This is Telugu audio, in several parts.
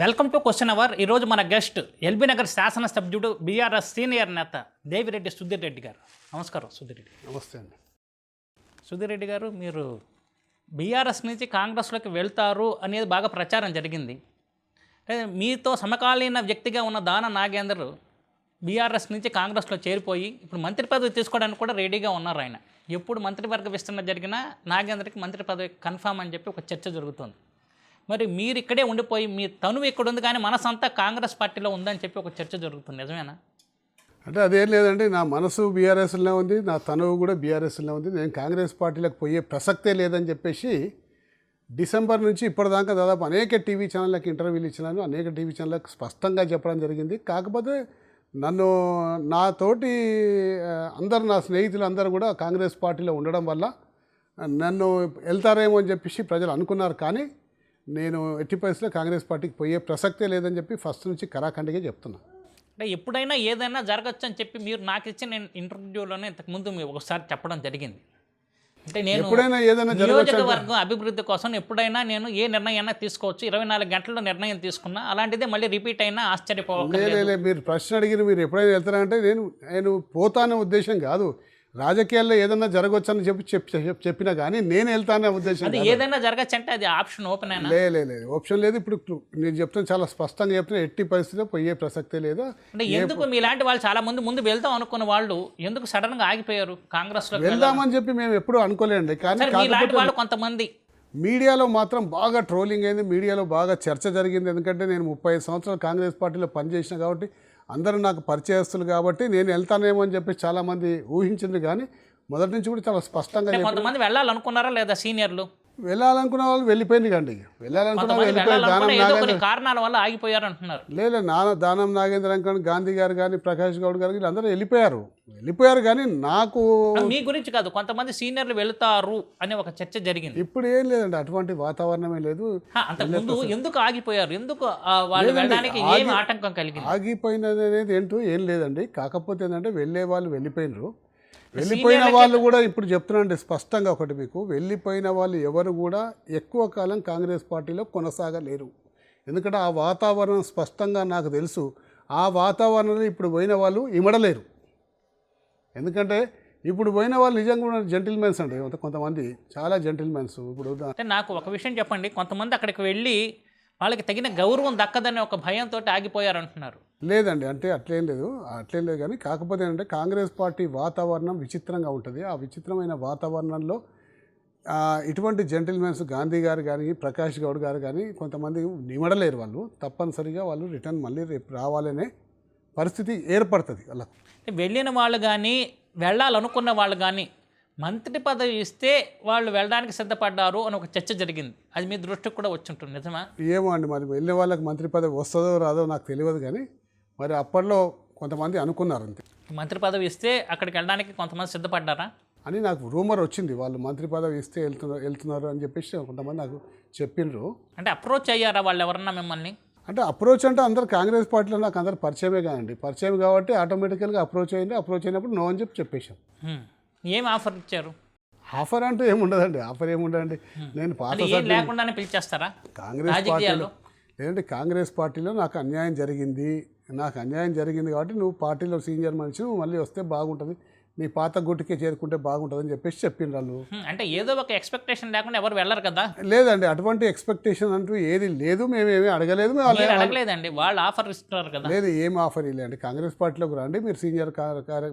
Welcome to question hour. ఈరోజు మన గెస్ట్ ఎల్బీ నగర్ శాసనసభ్యుడు బీఆర్ఎస్ సీనియర్ నేత దేవిరెడ్డి సుధీర్ రెడ్డి గారు. నమస్కారం సుధీర్ రెడ్డి. నమస్తే అండి. సుధీర్ రెడ్డి గారు, మీరు బీఆర్ఎస్ నుంచి కాంగ్రెస్లోకి వెళ్తారు అనేది బాగా ప్రచారం జరిగింది. మీతో సమకాలీన వ్యక్తిగా ఉన్న దాన నాగేందర్ బీఆర్ఎస్ నుంచి కాంగ్రెస్లో చేరిపోయి ఇప్పుడు మంత్రి పదవి తీసుకోవడానికి కూడా రెడీగా ఉన్నారు. ఆయన ఎప్పుడు మంత్రివర్గ విస్తరణ జరిగినా నాగేందర్కి మంత్రి పదవి కన్ఫామ్ అని చెప్పి ఒక చర్చ జరుగుతుంది. మరి మీరు ఇక్కడే ఉండిపోయి మీ తనువు ఇక్కడ ఉంది కానీ మనసంతా కాంగ్రెస్ పార్టీలో ఉందని చెప్పి ఒక చర్చ జరుగుతుంది, నిజమేనా? అంటే అదేం లేదండి, నా మనసు బీఆర్ఎస్లో ఉంది, నా తనువు కూడా బీఆర్ఎస్లో ఉంది. నేను కాంగ్రెస్ పార్టీలకు పోయే ప్రసక్తే లేదని చెప్పేసి డిసెంబర్ నుంచి ఇప్పటిదాకా దాదాపు అనేక టీవీ ఛానళ్ళకి ఇంటర్వ్యూలు ఇచ్చినాను, అనేక టీవీ ఛానళ్ళకి స్పష్టంగా చెప్పడం జరిగింది. కాకపోతే నన్ను నాతోటి అందరు నా స్నేహితులు అందరూ కూడా కాంగ్రెస్ పార్టీలో ఉండడం వల్ల నన్ను వెళ్తారేమో అని చెప్పేసి ప్రజలు అనుకున్నారు. కానీ నేను ఎట్టి పరిస్థితుల్లో కాంగ్రెస్ పార్టీకి పోయే ప్రసక్తే లేదని చెప్పి ఫస్ట్ నుంచి కరాఖండిగా చెప్తున్నా. అంటే ఎప్పుడైనా ఏదైనా జరగచ్చు అని చెప్పి మీరు నాకు ఇచ్చిన ఇంటర్వ్యూలోనే ఇంతకుముందు మీరు ఒకసారి చెప్పడం జరిగింది. అంటే నేను ఎప్పుడైనా ఏదైనా నియోజకవర్గం అభివృద్ధి కోసం ఎప్పుడైనా నేను ఏ నిర్ణయం తీసుకోవచ్చు, 24 గంటల్లో నిర్ణయం తీసుకున్నా, అలాంటిదే మళ్ళీ రిపీట్ అయినా ఆశ్చర్యపోవాలి. మీరు ప్రశ్న అడిగిన మీరు ఎప్పుడైనా వెళ్తారంటే నేను పోతానే ఉద్దేశం కాదు, రాజకీయాల్లో ఏదైనా జరగవచ్చని చెప్పినా కానీ నేను వెళ్తానే ఉద్దేశం. అది ఏదైనా జరగచ్చు అంటే అది ఆప్షన్ ఓపెన్ అయినా లేదు, ఆప్షన్ లేదు. ఇప్పుడు నేను చెప్తాను, చాలా స్పష్టంగా చెప్తున్నా, ఎట్టి పరిస్థితిలో పోయే ప్రసక్తే లేదు. అంటే ఎందుకు మీలాంటి వాళ్ళు చాలా మంది ముందు వెళ్దాం అనుకున్న వాళ్ళు ఎందుకు సడన్గా ఆగిపోయారు కాంగ్రెస్లో? వెళ్దామని చెప్పి మేము ఎప్పుడూ అనుకోలేండి. కానీ వాళ్ళు కొంతమంది మీడియాలో మాత్రం బాగా ట్రోలింగ్ అయింది, మీడియాలో బాగా చర్చ జరిగింది. ఎందుకంటే నేను 35 సంవత్సరాలు కాంగ్రెస్ పార్టీలో పనిచేసిన కాబట్టి, అందరూ నాకు పరిచయస్తులు కాబట్టి నేను వెళ్తానేమో అని చెప్పి చాలామంది ఊహించింది. కానీ మొదటి నుంచి కూడా చాలా స్పష్టంగా కొంతమంది వెళ్ళాలనుకున్నారా లేదా? సీనియర్లు వెళ్ళాలనుకున్న వాళ్ళు వెళ్ళిపోయింది కండి, వెళ్ళాలనుకున్న వాళ్ళు వెళ్ళిపోయారు. దానం నాగేంద్ర కారణాల వల్ల ఆగిపోయారు అంటున్నారు. లేదు, దానం నాగేంద్ర అనుకోండి, గాంధీ గారు కానీ, ప్రకాష్ గౌడ్ గారు వీళ్ళందరూ వెళ్ళిపోయారు. కానీ నాకు మీ గురించి కాదు, కొంతమంది సీనియర్లు వెళ్తారు అనే ఒక చర్చ జరిగింది. ఇప్పుడు ఏం లేదండి, అటువంటి వాతావరణమే లేదు. అంతకుముందు ఎందుకు ఆగిపోయారు? ఎందుకు వాళ్ళు వెళ్ళడానికి ఏం ఆటంకం కలిగింది? ఆగిపోయినది అనేది ఏంటో ఏం లేదండి. కాకపోతే ఏంటంటే వెళ్ళే వాళ్ళు వెళ్ళిపోయినారు. వెళ్ళిపోయిన వాళ్ళు కూడా ఇప్పుడు చెప్తున్నాండి స్పష్టంగా ఒకటి మీకు, వెళ్ళిపోయిన వాళ్ళు ఎవరు కూడా ఎక్కువ కాలం కాంగ్రెస్ పార్టీలో కొనసాగలేరు. ఎందుకంటే ఆ వాతావరణం స్పష్టంగా నాకు తెలుసు. ఆ వాతావరణంలో ఇప్పుడు పోయిన వాళ్ళు ఇమడలేరు. ఎందుకంటే ఇప్పుడు పోయిన వాళ్ళు నిజంగా కూడా జెంటిల్మెన్స్ అండి, కొంతమంది చాలా జెంటిల్మెన్స్. ఇప్పుడు అంటే నాకు ఒక విషయం చెప్పండి, కొంతమంది అక్కడికి వెళ్ళి వాళ్ళకి తగిన గౌరవం దక్కదనే ఒక భయంతో ఆగిపోయారు అంటున్నారు. లేదండి, అంటే అట్లేం లేదు కానీ కాకపోతే ఏంటంటే కాంగ్రెస్ పార్టీ వాతావరణం విచిత్రంగా ఉంటుంది. ఆ విచిత్రమైన వాతావరణంలో ఇటువంటి జెంటిల్మెన్స్ గాంధీ గారు కానీ, ప్రకాష్ గౌడ్ గారు కానీ కొంతమంది నిమడలేరు. వాళ్ళు తప్పనిసరిగా వాళ్ళు రిటర్న్ మళ్ళీ రేపు రావాలనే పరిస్థితి ఏర్పడుతుంది. అలా వెళ్ళిన వాళ్ళు కానీ, వెళ్ళాలనుకున్న వాళ్ళు కానీ మంత్రి పదవి ఇస్తే వాళ్ళు వెళ్ళడానికి సిద్ధపడ్డారు అని ఒక చర్చ జరిగింది. అది మీ దృష్టికి కూడా వచ్చి ఉంటుంది, నిజమా? ఏమో అండి, మరి వెళ్ళిన వాళ్ళకి మంత్రి పదవి వస్తుందో రాదో నాకు తెలియదు. కానీ మరి అప్పట్లో కొంతమంది అనుకున్నారు అంతే. మంత్రి పదవి ఇస్తే అక్కడికి వెళ్ళడానికి కొంతమంది సిద్ధపడ్డారా అని నాకు రూమర్ వచ్చింది. వాళ్ళు మంత్రి పదవి ఇస్తే వెళ్తున్నారు అని చెప్పేసి కొంతమంది నాకు చెప్పిండ్రు. అంటే అప్రోచ్ అయ్యారా వాళ్ళు ఎవరన్నా మిమ్మల్ని? అంటే అప్రోచ్ అంటే అందరు కాంగ్రెస్ పార్టీలో నాకు అందరు పరిచయమే కాదండి. పరిచయం కాబట్టి ఆటోమేటికల్గా అప్రోచ్ అయినప్పుడు నో అని చెప్పేశాం. ఏం ఆఫర్ ఇచ్చారు? ఆఫర్ అంటూ ఏముండదండి, నేను పాత లేకుండానే పిలిచేస్తారా కాంగ్రెస్ పార్టీలో? లేదంటే కాంగ్రెస్ పార్టీలో నాకు అన్యాయం జరిగింది కాబట్టి నువ్వు పార్టీలో సీనియర్ మనిషి, నువ్వు మళ్ళీ వస్తే బాగుంటుంది, నీ పాత గుట్టుకే చేరుకుంటే బాగుంటుందని చెప్పేసి చెప్పిండ్రు వాళ్ళు. అంటే ఏదో ఒక ఎక్స్పెక్టేషన్ లేకుండా ఎవరు వెళ్ళరు కదా? లేదండి, అటువంటి ఎక్స్పెక్టేషన్ అంటూ ఏది లేదు, మేమేమీ అడగలేదు. అడగలేదండి, వాళ్ళు ఆఫర్ ఇస్తున్నారు కదా? లేదు, ఏం ఆఫర్ ఇవ్వలేండి. కాంగ్రెస్ పార్టీలోకి రండి, మీరు సీనియర్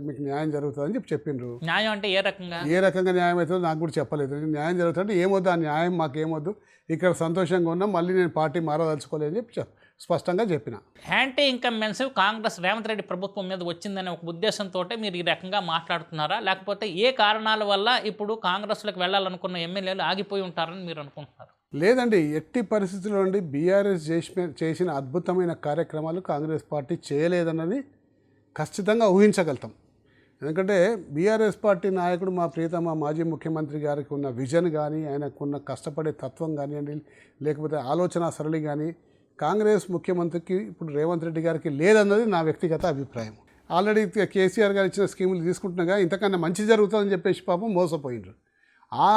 మీకు న్యాయం జరుగుతుందని చెప్పిండ్రు. న్యాయం అంటే ఏ రకంగా న్యాయం అవుతుందో నాకు కూడా చెప్పలేదు. న్యాయం జరుగుతుందంటే ఏమొద్దు, ఆ న్యాయం మాకేమొద్దు, ఇక్కడ సంతోషంగా ఉన్నాం, మళ్ళీ నేను పార్టీ మారదలుచుకోలేదని చెప్పి స్పష్టంగా చెప్పిన. యాంటీ ఇన్కంబెన్సీ కాంగ్రెస్ రేవంత్ రెడ్డి ప్రభుత్వం మీద వచ్చిందనే ఒక ఉద్దేశంతో మీరు ఈ రకంగా మాట్లాడుతున్నారా, లేకపోతే ఏ కారణాల వల్ల ఇప్పుడు కాంగ్రెస్లోకి వెళ్ళాలనుకున్న ఎమ్మెల్యేలు ఆగిపోయి ఉంటారని మీరు అనుకుంటున్నారు? లేదండి, ఎట్టి పరిస్థితుల్లో నుండి బీఆర్ఎస్ చేసిన అద్భుతమైన కార్యక్రమాలు కాంగ్రెస్ పార్టీ చేయలేదన్నది ఖచ్చితంగా ఊహించగలుగుతాం. ఎందుకంటే బీఆర్ఎస్ పార్టీ నాయకుడు మా ప్రియతమ మాజీ ముఖ్యమంత్రి గారికి ఉన్న విజన్ కానీ, ఆయనకున్న కష్టపడే తత్వం కానివ్వండి, లేకపోతే ఆలోచన సరళి కానీ కాంగ్రెస్ ముఖ్యమంత్రికి ఇప్పుడు రేవంత్ రెడ్డి గారికి లేదన్నది నా వ్యక్తిగత అభిప్రాయం. ఆల్రెడీ కేసీఆర్ గారు ఇచ్చిన స్కీములు తీసుకుంటున్నాగా ఇంతకన్నా మంచి జరుగుతుందని చెప్పేసి పాపం మోసపోయినారు. ఆ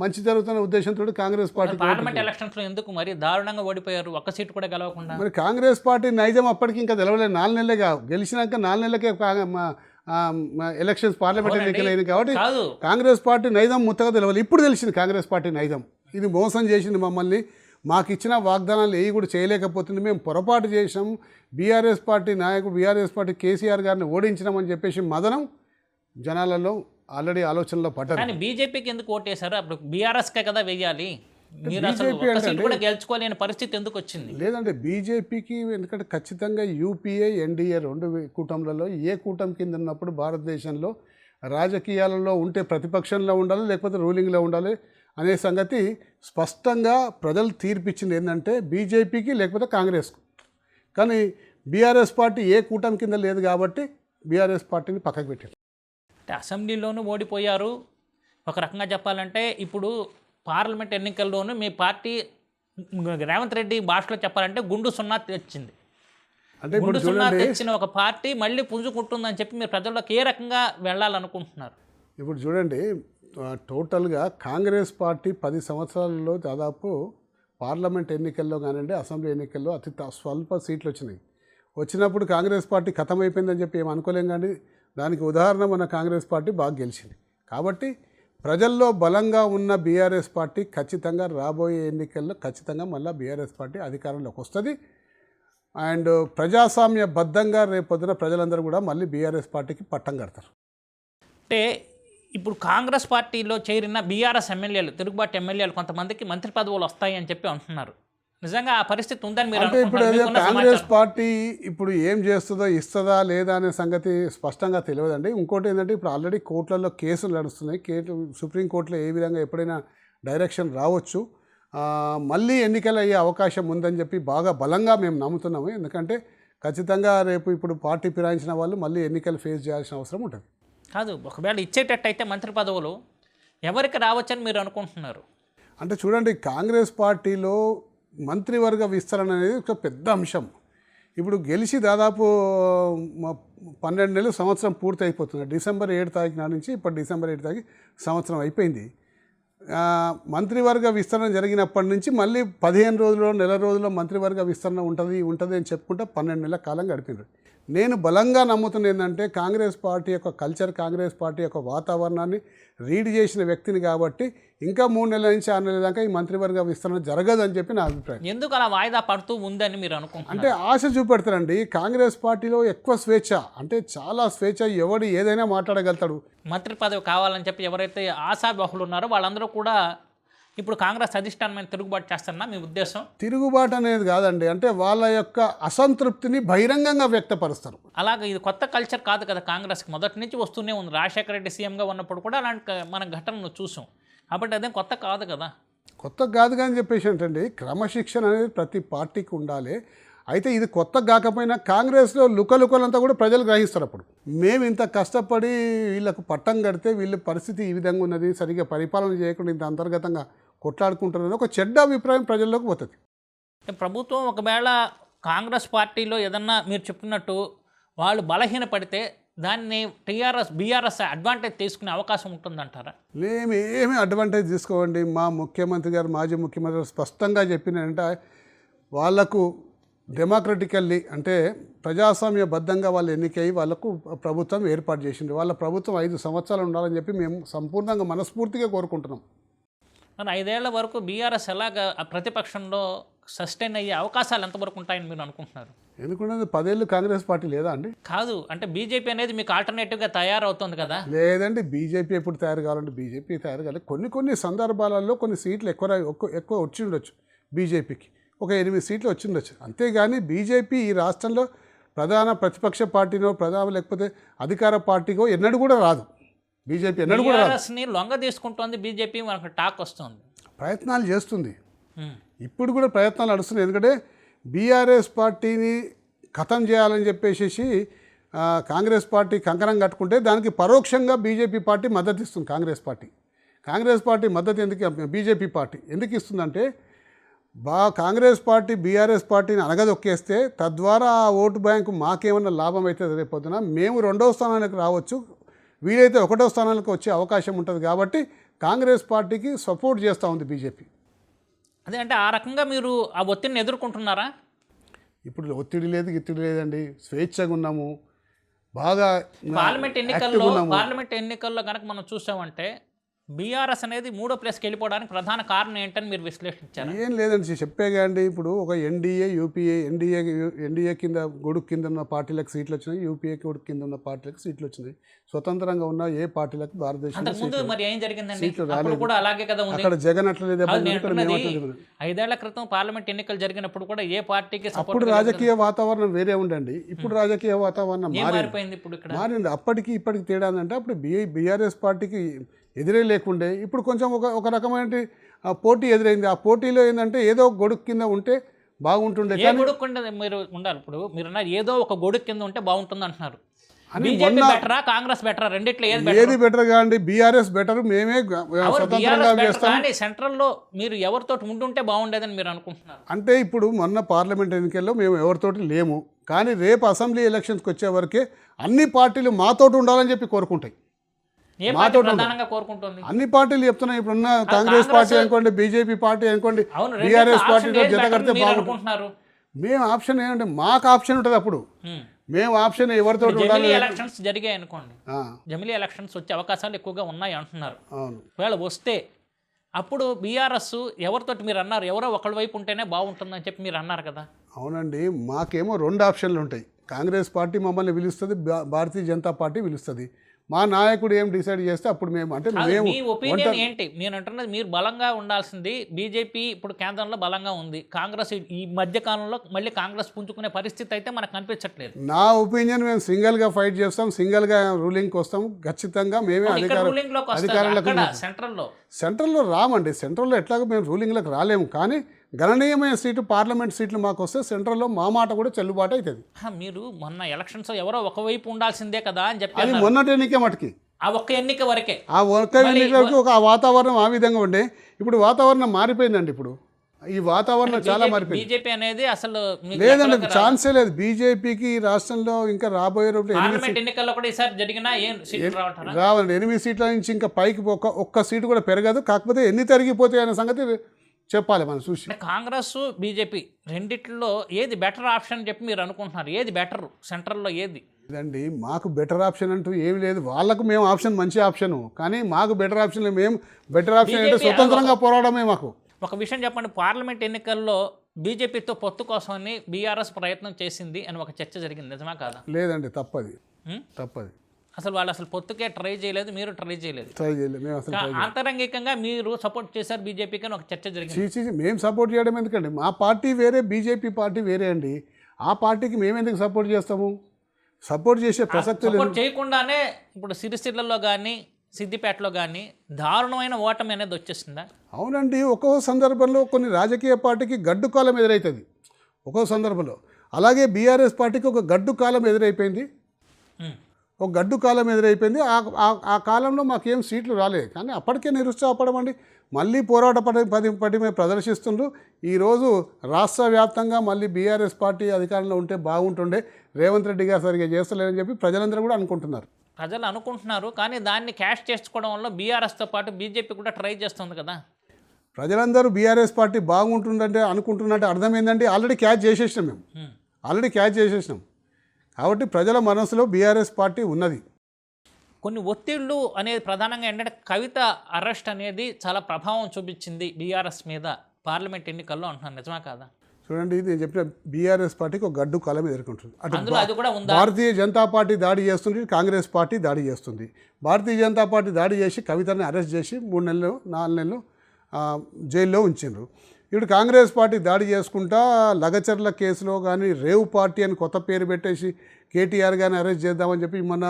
మంచి జరుగుతున్న ఉద్దేశంతో కాంగ్రెస్ పార్టీ పార్లమెంట్ ఎలక్షన్స్లో ఎందుకు మరి దారుణంగా ఓడిపోయారు, ఒక్క సీటు కూడా గెలవకుండా? మరి కాంగ్రెస్ పార్టీ నైజం అప్పటికి ఇంకా తెలవలేదు, 4 నెలలే కావు, గెలిచినాక 4 నెలలకే ఎలక్షన్స్ పార్లమెంట్ ఎన్నికలు అయింది కాబట్టి కాదు, కాంగ్రెస్ పార్టీ నైజం ముత్తగా తెలవాలి. ఇప్పుడు తెలిసింది కాంగ్రెస్ పార్టీ నైజం, ఇది మోసం చేసింది మమ్మల్ని, మాకు ఇచ్చిన వాగ్దానాలు ఏవి కూడా చేయలేకపోతుంది, మేము పొరపాటు చేసాం, బీఆర్ఎస్ పార్టీ నాయకుడు బీఆర్ఎస్ పార్టీ కేసీఆర్ గారిని ఓడించినామని చెప్పేసి మదనం జనాలలో ఆల్రెడీ ఆలోచనలో పడ్డారు. కానీ బీజేపీకి ఎందుకు ఓటేశారు? అప్పుడు బీఆర్ఎస్కే కదా వెయ్యాలి, మీరు అసలు బీజేపీ ఒక్క సీటు అంటే కూడా గెలుచుకోలేని పరిస్థితి ఎందుకు వచ్చింది? లేదంటే బీజేపీకి ఎందుకంటే ఖచ్చితంగా యూపీఏ ఎన్డీఏ 2 కూటములలో ఏ కూటమి కింద ఉన్నప్పుడు భారతదేశంలో రాజకీయాలలో ఉంటే ప్రతిపక్షంలో ఉండాలి లేకపోతే రూలింగ్లో ఉండాలి అనే సంగతి స్పష్టంగా ప్రజలు తీర్పిచ్చింది ఏంటంటే బీజేపీకి లేకపోతే కాంగ్రెస్కు. కానీ బీఆర్ఎస్ పార్టీ ఏ కూటమి కింద లేదు కాబట్టి బీఆర్ఎస్ పార్టీని పక్కకు పెట్టారు. అంటే అసెంబ్లీలోనూ ఓడిపోయారు, ఒక రకంగా చెప్పాలంటే ఇప్పుడు పార్లమెంట్ ఎన్నికల్లోనూ మీ పార్టీ రేవంత్ రెడ్డి భాషలో చెప్పాలంటే గుండు సున్నా తెచ్చింది. అంటే ఇప్పుడు గుండు సున్నా చూడండి, తెచ్చిన ఒక పార్టీ మళ్ళీ పుంజుకుంటుందని చెప్పి మీరు ప్రజల్లోకి ఏ రకంగా వెళ్ళాలనుకుంటున్నారు? ఇప్పుడు చూడండి, టోటల్గా కాంగ్రెస్ పార్టీ 10 సంవత్సరాలలో దాదాపు పార్లమెంట్ ఎన్నికల్లో కానివ్వండి అసెంబ్లీ ఎన్నికల్లో అతి స్వల్ప సీట్లు వచ్చినాయి. వచ్చినప్పుడు కాంగ్రెస్ పార్టీ ఖతమైపోయిందని చెప్పి ఏం అనుకోలేం, కానీ దానికి ఉదాహరణ మన కాంగ్రెస్ పార్టీ బాగా గెలిచింది. కాబట్టి ప్రజల్లో బలంగా ఉన్న బీఆర్ఎస్ పార్టీ ఖచ్చితంగా రాబోయే ఎన్నికల్లో ఖచ్చితంగా మళ్ళీ బీఆర్ఎస్ పార్టీ అధికారంలోకి వస్తుంది. అండ్ ప్రజాస్వామ్యబద్ధంగా రేపొద్దున ప్రజలందరూ కూడా మళ్ళీ బీఆర్ఎస్ పార్టీకి పట్టం కడతారు. అంటే ఇప్పుడు కాంగ్రెస్ పార్టీలో చేరిన బీఆర్ఎస్ ఎమ్మెల్యేలు, తిరుగుబాటు ఎమ్మెల్యేలు కొంతమందికి మంత్రి పదవులు వస్తాయి అని చెప్పి అంటున్నారు. నిజంగా ఆ పరిస్థితి ఉందని మీరు అంటే ఇప్పుడు అనుకుంటున్నారా? కాంగ్రెస్ పార్టీ ఇప్పుడు ఏం చేస్తుందో ఇస్తుందా లేదా అనే సంగతి స్పష్టంగా తెలియదండి. ఇంకోటి ఏంటంటే ఇప్పుడు ఆల్రెడీ కోర్టులలో కేసులు నడుస్తున్నాయి. సుప్రీంకోర్టులో ఏ విధంగా ఎప్పుడైనా డైరెక్షన్ రావచ్చు, మళ్ళీ ఎన్నికలు అయ్యే అవకాశం ఉందని చెప్పి బాగా బలంగా మేము నమ్ముతున్నాము. ఎందుకంటే ఖచ్చితంగా రేపు ఇప్పుడు పార్టీ ఫిరాయించిన వాళ్ళు మళ్ళీ ఎన్నికలు ఫేస్ చేయాల్సిన అవసరం ఉంటుంది. కాదు, ఒకవేళ ఇచ్చేటట్టయితే మంత్రి పదవులు ఎవరికి రావచ్చని మీరు అనుకుంటున్నారు? అంటే చూడండి, కాంగ్రెస్ పార్టీలో మంత్రివర్గ విస్తరణ అనేది ఒక పెద్ద అంశం. ఇప్పుడు గెలిచి దాదాపు 12 నెలలు సంవత్సరం పూర్తి అయిపోతుంది. డిసెంబర్ 7 తారీఖు నుంచి ఇప్పుడు డిసెంబర్ 7 తారీఖు సంవత్సరం అయిపోయింది. మంత్రివర్గ విస్తరణ జరిగినప్పటి నుంచి మళ్ళీ 15 రోజుల్లో నెల రోజుల్లో మంత్రివర్గ విస్తరణ ఉంటుంది అని చెప్పుకుంటే 12 నెలల కాలం గడిపింది. నేను బలంగా నమ్ముతున్న ఏంటంటే కాంగ్రెస్ పార్టీ యొక్క కల్చర్, కాంగ్రెస్ పార్టీ యొక్క వాతావరణాన్ని రీడ్ చేసిన వ్యక్తిని కాబట్టి ఇంకా 3 నెలల నుంచి 6 నెలల దాకా ఈ మంత్రివర్గ విస్తరణ జరగదని చెప్పి నా అభిప్రాయం. ఎందుకు అలా వాయిదా పడుతూ ఉందని మీరు అనుకుంటున్నారు? అంటే ఆశ చూపెడతారండి. కాంగ్రెస్ పార్టీలో ఎక్కువ స్వేచ్ఛ, అంటే చాలా స్వేచ్ఛ, ఎవడు ఏదైనా మాట్లాడగలుగుతాడు. మంత్రి పదవి కావాలని చెప్పి ఎవరైతే ఆశాబాహులు ఉన్నారో వాళ్ళందరూ కూడా ఇప్పుడు కాంగ్రెస్ అధిష్టానమైన తిరుగుబాటు చేస్తారన్నా మీ ఉద్దేశం? తిరుగుబాటు అనేది కాదండి, అంటే వాళ్ళ యొక్క అసంతృప్తిని బహిరంగంగా వ్యక్తపరుస్తారు. అలాగే ఇది కొత్త కల్చర్ కాదు కదా, కాంగ్రెస్కి మొదటి నుంచి వస్తూనే ఉంది. రాజశేఖర రెడ్డి సీఎంగా ఉన్నప్పుడు కూడా అలాంటి మన ఘటనను చూసాం. కాబట్టి అదేం కొత్త కాదు కదా. కొత్త కాదు కానీ చెప్పేసి ఏంటండి, క్రమశిక్షణ అనేది ప్రతి పార్టీకి ఉండాలి. అయితే ఇది కొత్త కాకపోయినా కాంగ్రెస్లో లుకలుకలంతా కూడా ప్రజలు గ్రహిస్తారు. అప్పుడు మేము ఇంత కష్టపడి వీళ్ళకు పట్టం కడితే వీళ్ళ పరిస్థితి ఈ విధంగా ఉన్నది, సరిగ్గా పరిపాలన చేయకుండా ఇంత అంతర్గతంగా కొట్లాడుకుంటారని ఒక చెడ్డ అభిప్రాయం ప్రజల్లోకి పోతుంది. ప్రభుత్వం ఒకవేళ కాంగ్రెస్ పార్టీలో ఏదన్నా మీరు చెప్పినట్టు వాళ్ళు బలహీనపడితే దాన్ని బీఆర్ఎస్ అడ్వాంటేజ్ తీసుకునే అవకాశం ఉంటుందంటారా? ఏమి అడ్వాంటేజ్ తీసుకోవండి. మా ముఖ్యమంత్రి గారు, మాజీ ముఖ్యమంత్రి గారు స్పష్టంగా చెప్పినంటే వాళ్లకు డెమోక్రటికల్లీ అంటే ప్రజాస్వామ్యబద్ధంగా వాళ్ళు ఎన్నికయ్యి వాళ్ళకు ప్రభుత్వం ఏర్పాటు చేసింది. వాళ్ళ ప్రభుత్వం 5 సంవత్సరాలు ఉండాలని చెప్పి మేము సంపూర్ణంగా మనస్ఫూర్తిగా కోరుకుంటున్నాం. మరి 5 ఏళ్ల వరకు బీఆర్ఎస్ ఎలాగ ప్రతిపక్షంలో సస్టైన్ అయ్యే అవకాశాలు ఎంతవరకు ఉంటాయని మీరు అనుకుంటున్నారు? ఎందుకంటే 10 ఏళ్ళు కాంగ్రెస్ పార్టీ లేదా అండి? కాదు, అంటే బీజేపీ అనేది మీకు ఆల్టర్నేటివ్గా తయారవుతుంది కదా. లేదండి, బీజేపీ ఎప్పుడు తయారు కావాలంటే బీజేపీ తయారు కావాలి. కొన్ని సందర్భాలలో కొన్ని సీట్లు ఎక్కువ వచ్చి ఉండొచ్చు బీజేపీకి, ఒక 8 సీట్లు వచ్చి ఉండొచ్చు. అంతేగాని బీజేపీ ఈ రాష్ట్రంలో ప్రధాన ప్రతిపక్ష పార్టీనో లేకపోతే అధికార పార్టీకో ఎన్నడూ కూడా రాదు. బీజేపీ ఎన్నడూ కూడా బీఆర్ఎస్ని లొంగ తీసుకుంటోంది బీజేపీ, మనకు టాక్ వస్తుంది, ప్రయత్నాలు చేస్తుంది. ఇప్పుడు కూడా ప్రయత్నాలు నడుస్తున్నాయి. ఎందుకంటే బీఆర్ఎస్ పార్టీని ఖతం చేయాలని చెప్పేసి కాంగ్రెస్ పార్టీ కంకణం కట్టుకుంటే దానికి పరోక్షంగా బీజేపీ పార్టీ మద్దతు ఇస్తుంది. కాంగ్రెస్ పార్టీ మద్దతు బీజేపీ పార్టీ ఎందుకు ఇస్తుందంటే కాంగ్రెస్ పార్టీ బీఆర్ఎస్ పార్టీని అనగదొక్కేస్తే తద్వారా ఆ ఓటు బ్యాంకు మాకేమన్నా లాభం అవుతుంది. రేపొద్దున మేము 2వ స్థానానికి రావచ్చు, వీలైతే 1వ స్థానానికి వచ్చే అవకాశం ఉంటుంది. కాబట్టి కాంగ్రెస్ పార్టీకి సపోర్ట్ చేస్తూ ఉంది బీజేపీ. అదే అంటే ఆ రకంగా మీరు ఆ ఒత్తిడిని ఎదుర్కొంటున్నారా? ఇప్పుడు ఒత్తిడి లేదు గిత్తిడి లేదండి, స్వేచ్ఛగా ఉన్నాము, బాగా పార్లమెంట్ యాక్టివ్గా ఉన్నాము. ఎన్నికల్లో కనుక మనం చూసామంటే బీఆర్ఎస్ అనేది 3వ ప్లేస్కి వెళ్ళిపోవడానికి ప్రధాన కారణం ఏంటని మీరు విశ్లేషించారు? ఏం లేదండి, చెప్పేగా అండి. ఇప్పుడు ఒక ఎన్డీఏ యూపీఏ, ఎన్డీఏ కింద గొడుగు కింద ఉన్న పార్టీలకు సీట్లు వచ్చినాయి, యూపీఏ గొడుగు కింద ఉన్న పార్టీలకు సీట్లు వచ్చినాయి. స్వతంత్రంగా ఉన్న ఏ పార్టీలకు భారతదేశంలో అంతకుముందు మరి ఏం జరిగిందండి? సీట్లు అప్పుడు రాలేదు. కూడా అలాగే కదా ఉంది. అక్కడ జగన్ అట్లా లేదు, అది నేను ఇక్కడ మేము అంటున్నది, అట్లా లేదు. 5 ఏళ్ల క్రితం పార్లమెంట్ ఎన్నికలు జరిగినప్పుడు కూడా ఏ పార్టీకి అప్పుడు సపోర్ట్ రాజకీయ వాతావరణం వేరే ఉండండి, ఇప్పుడు రాజకీయ వాతావరణం మారిపోయింది ఇప్పుడు ఇక్కడ. మారింది. అప్పటికి ఇప్పటికి తేడా అంటే అప్పుడు బీఆర్ఎస్ పార్టీకి ఎదురే లేకుండే, ఇప్పుడు కొంచెం ఒక రకమైన పోటీ ఎదురైంది. ఆ పోటీలో ఏంటంటే ఏదో ఒక గొడుగు కింద ఉంటే బాగుంటుండే. ఏ గొడుగు కింద మీరు ఉండాలి? ఇప్పుడు మీరు అన్నారు ఏదో ఒక గొడుగు కింద ఉంటే బాగుంటుంది అంటున్నారు. అని బీజేపీ బెటరా, కాంగ్రెస్ బెటరా? రెండిట్లో ఏది బెటర్ కాండి? బీఆర్ఎస్ బెటర్, మేమే స్వతంత్రంగా చేస్తాం. కానీ సెంట్రల్లో మీరు ఎవరితో ఉండుంటే బాగుండేదని మీరు అనుకుంటున్నారు? అంటే ఇప్పుడు మొన్న పార్లమెంట్ ఎన్నికల్లో మేము ఎవరితోటి లేము, కానీ రేపు అసెంబ్లీ ఎలక్షన్స్కి వచ్చే వరకే అన్ని పార్టీలు మాతోటి ఉండాలని చెప్పి కోరుకుంటాయి. ఏ పార్టీ ప్రధానంగా కోరుకుంటుంది? అన్ని పార్టీలు చెప్తున్నాయి. ఇప్పుడున్న కాంగ్రెస్ పార్టీ అనుకోండి, బీజేపీ పార్టీ అనుకోండి, బీఆర్ఎస్ పార్టీతో జత కడితే బాగుంటుంది. మేము ఆప్షన్ ఏంటంటే మాకు ఆప్షన్ ఉంటుంది. అప్పుడు మేము ఆప్షన్ ఎవరితో ఉండాలి. ఎలక్షన్స్ జరిగాయి అనుకోండి, జమిలీ ఎలక్షన్స్ వచ్చే అవకాశాలు ఎక్కువగా ఉన్నాయి అంటున్నారు. అవును, ఒకవేళ వస్తే అప్పుడు బీఆర్ఎస్ ఎవరితోటి మీరు అన్నారు, ఎవరో ఒకళ్ళ వైపు ఉంటేనే బాగుంటుందని చెప్పి మీరు అన్నారు కదా. అవునండి, మాకేమో 2 ఆప్షన్లు ఉంటాయి. కాంగ్రెస్ పార్టీ మమ్మల్ని పిలుస్తుంది, భారతీయ జనతా పార్టీ పిలుస్తుంది. మా నాయకుడు ఏం డిసైడ్ చేస్తే అప్పుడు మేము అంటే మేము. మీ ఒపీనియన్ ఏంటి? నేను అంటున్నది మీరు బలంగా ఉండాల్సింది. బీజేపీ ఇప్పుడు కేంద్రంలో బలంగా ఉంది, కాంగ్రెస్ ఈ మధ్య కాలంలో మళ్ళీ కాంగ్రెస్ పుంజుకునే పరిస్థితి అయితే మనకు కనిపించట్లేదు. నా ఒపీనియన్, మేము సింగిల్గా ఫైట్ చేస్తాం, సింగిల్గా రూలింగ్కి వస్తాం ఖచ్చితంగా. మేమే అధికారంలోకి సెంట్రల్లో రామండి. సెంట్రల్లో ఎట్లాగో మేము రూలింగ్లోకి రాలేము, కానీ గణనీయమైన సీటు పార్లమెంట్ సీట్లు మాకు వస్తే సెంట్రల్లో మా మాట కూడా చెల్లుబాటు అవుతుంది. మీరు మొన్న ఎలక్షన్స్ ఎవరో ఒకవైపు ఉండాల్సిందే కదా అని చెప్పి అది మొన్నటి ఎన్నికే మటుకి, ఆ ఒక్క ఎన్నిక వరకే, ఆ ఒక్క ఎన్నికలకు ఒక వాతావరణం ఆ విధంగా ఉండే. ఇప్పుడు వాతావరణం మారిపోయిందండి. ఇప్పుడు ఈ వాతావరణం చాలా మారిపోయింది. బీజేపీ అనేది అసలు లేదండి, ఛాన్సే లేదు బీజేపీకి రాష్ట్రంలో. ఇంకా రాబోయే ఎన్నికల్లో కూడా ఈసారి జరిగినా రావండి. 8 సీట్ల నుంచి ఇంకా పైకి ఒక్క సీటు కూడా పెరగదు. కాకపోతే ఎన్ని తరిగిపోతాయి అనే సంగతి చెప్పాలి మనం చూసి. కాంగ్రెస్ బీజేపీ రెండిట్లో ఏది బెటర్ ఆప్షన్ చెప్పి మీరు అనుకుంటున్నారు? ఏది బెటర్ సెంట్రల్లో? ఏది లేదండి, మాకు బెటర్ ఆప్షన్ అంటూ ఏమి లేదు. వాళ్ళకు మేము ఆప్షన్ మంచి ఆప్షను, కానీ మాకు బెటర్ ఆప్షన్ మేము బెటర్ ఆప్షన్ అంటే స్వతంత్రంగా పోరాడమే. మాకు ఒక విషయం చెప్పండి, పార్లమెంట్ ఎన్నికల్లో బీజేపీతో పొత్తు కోసమని బీఆర్ఎస్ ప్రయత్నం చేసింది అని ఒక చర్చ జరిగింది, నిజమా కాదా? లేదండి, తప్పది. అసలు వాళ్ళు అసలు పొత్తుకే ట్రై చేయలేదు, మీరు ట్రై చేయలేదు. మేము అసలు అంతరంగికంగా మీరు సపోర్ట్ చేశారు బీజేపీకి అని ఒక చర్చ జరిగింది. మేము సపోర్ట్ చేయడం ఎందుకండి? మా పార్టీ వేరే, బీజేపీ పార్టీ వేరే అండి. ఆ పార్టీకి మేము ఎందుకు సపోర్ట్ చేస్తాము? సపోర్ట్ చేసే ప్రసక్తి లేదు. సపోర్ట్ చేయకుండానే ఇప్పుడు సిరిసిల్లలో కానీ సిద్దిపేటలో కానీ దారుణమైన ఓటమి అనేది వచ్చేసిందా? అవునండి, ఒక్కో సందర్భంలో కొన్ని రాజకీయ పార్టీకి గడ్డు కాలం ఎదురవుతుంది ఒక్కో సందర్భంలో. అలాగే బీఆర్ఎస్ పార్టీకి ఒక గడ్డు కాలం ఎదురైపోయింది. ఆ కాలంలో మాకేం సీట్లు రాలేదు, కానీ అప్పటికే నిరుత్సాహపడమండి. మళ్ళీ పోరాట పటిమ ప్రదర్శిస్తుండ్రు. ఈరోజు రాష్ట్ర వ్యాప్తంగా మళ్ళీ బీఆర్ఎస్ పార్టీ అధికారంలో ఉంటే బాగుంటుండే, రేవంత్ రెడ్డి గారు సరిగ్గా చేస్తలేరని చెప్పి ప్రజలందరూ కూడా అనుకుంటున్నారు. ప్రజలు అనుకుంటున్నారు, కానీ దాన్ని క్యాష్ చేసుకోవడం వల్ల బీఆర్ఎస్తో పాటు బీజేపీ కూడా ట్రై చేస్తుంది కదా. ప్రజలందరూ బీఆర్ఎస్ పార్టీ బాగుంటుందంటే అనుకుంటున్నట్టు అర్థం ఏంటంటే ఆల్రెడీ క్యాచ్ చేసేసినాం. కాబట్టి ప్రజల మనసులో బీఆర్ఎస్ పార్టీ ఉన్నది. కొన్ని ఒత్తిళ్ళు అనేది ప్రధానంగా ఏంటంటే కవిత అరెస్ట్ అనేది చాలా ప్రభావం చూపించింది బీఆర్ఎస్ మీద పార్లమెంట్ ఎన్నికల్లో అంటున్నాను, నిజమా కాదా? చూడండి, నేను చెప్పిన బీఆర్ఎస్ పార్టీకి ఒక గడ్డు కాలం ఎదుర్కొంటుంది. అది కూడా ఉందా? భారతీయ జనతా పార్టీ దాడి చేస్తుంది, కాంగ్రెస్ పార్టీ దాడి చేస్తుంది. భారతీయ జనతా పార్టీ దాడి చేసి కవితని అరెస్ట్ చేసి 3 నెలలు 4 నెలలు జైల్లో ఉంచిండ్రు. ఇప్పుడు కాంగ్రెస్ పార్టీ దాడి చేసుకుంటా లగచర్ల కేసులో కానీ రేవ్ పార్టీ అని కొత్త పేరు పెట్టేసి కేటీఆర్ గారిని అరెస్ట్ చేద్దామని చెప్పి మొన్న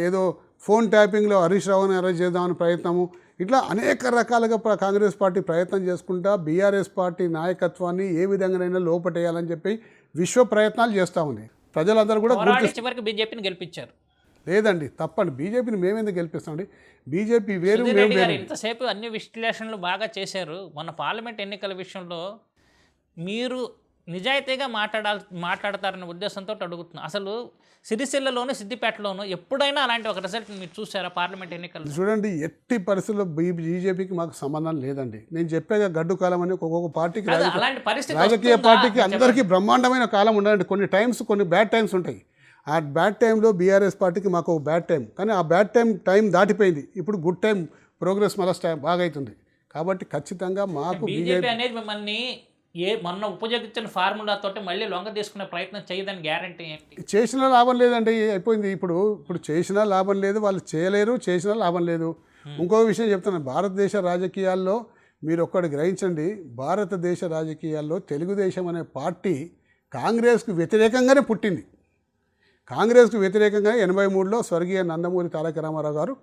ఏదో ఫోన్ ట్యాపింగ్లో హరీష్ రావుని అరెస్ట్ చేద్దామని ప్రయత్నము, ఇట్లా అనేక రకాలుగా కాంగ్రెస్ పార్టీ ప్రయత్నం చేసుకుంటా బీఆర్ఎస్ పార్టీ నాయకత్వాన్ని ఏ విధంగానైనా లోపటేయాలని చెప్పి విశ్వ ప్రయత్నాలు చేస్తూ ఉంది. ప్రజలందరూ కూడా చివరికి బీజేపీని గెలిపించారు. లేదండి, తప్పండి. బీజేపీని మేమెందుకు గెలిపిస్తామండి? బీజేపీ వేరు. ఇంతసేపు అన్ని విశ్లేషణలు బాగా చేశారు. మన పార్లమెంట్ ఎన్నికల విషయంలో మీరు నిజాయితీగా మాట్లాడతారనే ఉద్దేశంతో అడుగుతున్నాను. అసలు సిరిసిల్లలోను సిద్దిపేటలోను ఎప్పుడైనా అలాంటి ఒక రిజల్ట్ మీరు చూసారా పార్లమెంట్ ఎన్నికల్లో? చూడండి, ఎట్టి పరిస్థితుల్లో బీజేపీకి మాకు సంబంధం లేదండి. నేను చెప్పాక గడ్డు కాలం అని ఒక్కొక్క పార్టీకి అలాంటి పరిస్థితి రాజకీయ పార్టీకి అందరికీ బ్రహ్మాండమైన కాలం ఉండాలండి. కొన్ని టైమ్స్ కొన్ని బ్యాడ్ టైమ్స్ ఉంటాయి. ఆ బ్యాడ్ టైంలో బీఆర్ఎస్ పార్టీకి మాకు ఒక బ్యాడ్ టైం, కానీ ఆ బ్యాడ్ టైం దాటిపోయింది. ఇప్పుడు గుడ్ టైం ప్రోగ్రెస్ మళ్ళీ బాగా అవుతుంది. కాబట్టి ఖచ్చితంగా మాకు బీజేపీ అనేది మిమ్మల్ని మొన్న ఉపయోగించిన ఫార్ములాతో మళ్ళీ లొంగ తీసుకునే ప్రయత్నం చేయదని గ్యారంటీ ఏంటి? చేసినా లాభం లేదండి, అయిపోయింది. ఇప్పుడు చేసినా లాభం లేదు, వాళ్ళు చేయలేరు, చేసినా లాభం లేదు. ఇంకో విషయం చెప్తున్నాను, భారతదేశ రాజకీయాల్లో మీరు ఒక్కటి గ్రహించండి, భారతదేశ రాజకీయాల్లో తెలుగుదేశం అనే పార్టీ కాంగ్రెస్కు వ్యతిరేకంగానే పుట్టింది. కాంగ్రెస్కు వ్యతిరేకంగా 83లో స్వర్గీయ నందమూరి తారక రామారావు గారు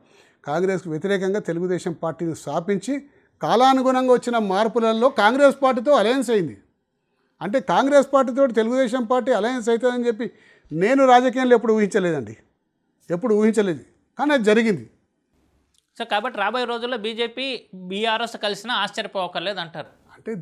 కాంగ్రెస్కు వ్యతిరేకంగా తెలుగుదేశం పార్టీని స్థాపించి కాలానుగుణంగా వచ్చిన మార్పులలో కాంగ్రెస్ పార్టీతో అలయన్స్ అయింది. అంటే కాంగ్రెస్ పార్టీతో తెలుగుదేశం పార్టీ అలయన్స్ అవుతుందని చెప్పి నేను రాజకీయంలో ఎప్పుడు ఊహించలేదండి, ఎప్పుడు ఊహించలేదు, కానీ అది జరిగింది. సో కాబట్టి రాబోయే రోజుల్లో బీజేపీ బీఆర్ఎస్ కలిసినా ఆశ్చర్యపోకర్లేదు అంటారు. అంటే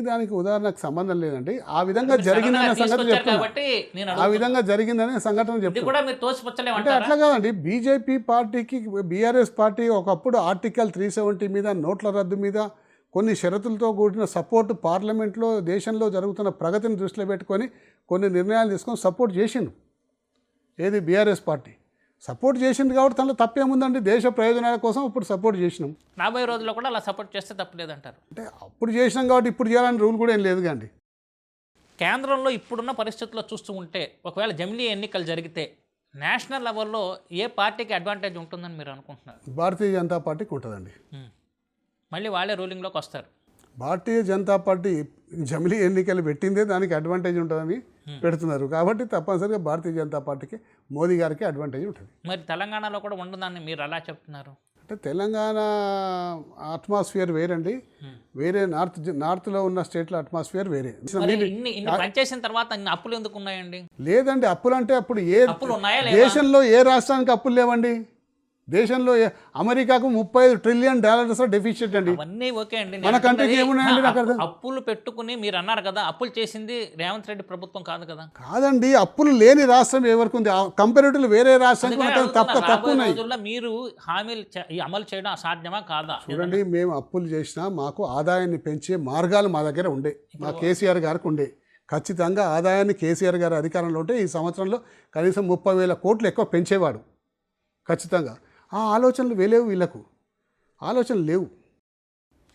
దానికి ఉదాహరణకు సంబంధం లేదండి. ఆ విధంగా జరిగిందనే సంగతి చెప్తున్నా, ఆ విధంగా జరిగిందనే సంఘటన చెప్తున్నా. అంటే అట్లా కాదండి, బీజేపీ పార్టీకి బీఆర్ఎస్ పార్టీ ఒకప్పుడు ఆర్టికల్ 370 మీద, నోట్ల రద్దు మీద కొన్ని షరతులతో కూడిన సపోర్టు పార్లమెంట్లో దేశంలో జరుగుతున్న ప్రగతిని దృష్టిలో పెట్టుకొని కొన్ని నిర్ణయాలు తీసుకొని సపోర్ట్ చేసిండు. ఏది బీఆర్ఎస్ పార్టీ సపోర్ట్ చేసింది కాబట్టి తనలో తప్పేముందండి, దేశ ప్రయోజనాల కోసం ఇప్పుడు సపోర్ట్ చేసినాం. రాబోయే రోజుల్లో కూడా అలా సపోర్ట్ చేస్తే తప్పలేదంటారు. అంటే అప్పుడు చేసినాం కాబట్టి ఇప్పుడు చేయాలని రూల్ కూడా ఏం లేదు కండి. కేంద్రంలో ఇప్పుడున్న పరిస్థితుల్లో చూస్తూ ఉంటే ఒకవేళ జమిలీ ఎన్నికలు జరిగితే నేషనల్ లెవెల్లో ఏ పార్టీకి అడ్వాంటేజ్ ఉంటుందని మీరు అనుకుంటున్నారు? భారతీయ జనతా పార్టీకి ఉంటుందండి. మళ్ళీ వాళ్ళే రూలింగ్లోకి వస్తారు. భారతీయ జనతా పార్టీ జమిలీ ఎన్నికలు పెట్టిందే దానికి అడ్వాంటేజ్ ఉంటుందని పెడుతున్నారు. కాబట్టి తప్పనిసరిగా భారతీయ జనతా పార్టీకి, మోదీ గారికి అడ్వాంటేజ్ ఉంటుంది. మరి తెలంగాణలో కూడా ఉండదని మీరు అలా చెప్తున్నారు? అంటే తెలంగాణ అట్మాస్ఫియర్ వేరండి, వేరే నార్త్లో ఉన్న స్టేట్లో అట్మాస్ఫియర్ వేరే. ఇన్ని పనిచేసిన తర్వాత ఇన్ని అప్పులు ఎందుకు ఉన్నాయండి? లేదండి, అప్పులు అంటే అప్పుడు అప్పులు ఉన్నాయా? దేశంలో ఏ రాష్ట్రానికి అప్పులు లేవండి. దేశంలో అమెరికాకు $35 ట్రిలియన్ డెఫిసిట్ అండి. అవన్నీ ఓకే అండి, మన కంట్రీకి ఏమున్నాయండి? నాకు అర్థం. అప్పులు పెట్టుకుని మీరు అన్నారు కదా, అప్పులు చేసింది రేవంత్ రెడ్డి ప్రభుత్వం కాదు కదా. కాదండి, అప్పులు లేని రాష్ట్రం ఎవరికి ఉంది? కంపారిటివ్లీ వేరే రాష్ట్రానికి తక్కువ ఉన్నాయి. మీరు హామీలు అమలు చేయడం అసాధ్యమా కాదా? చూడండి, మేము అప్పులు చేసినా మాకు ఆదాయాన్ని పెంచే మార్గాలు మా దగ్గర ఉండే, మా కేసీఆర్ గారికి ఉండే. ఖచ్చితంగా ఆదాయాన్ని కేసీఆర్ గారి అధికారంలో ఉంటే ఈ సంవత్సరంలో కనీసం 30,000 కోట్లు ఎక్కువ పెంచేవాడు ఖచ్చితంగా. ఆ ఆలోచనలు వేలేవు, వీళ్ళకు ఆలోచనలు లేవు.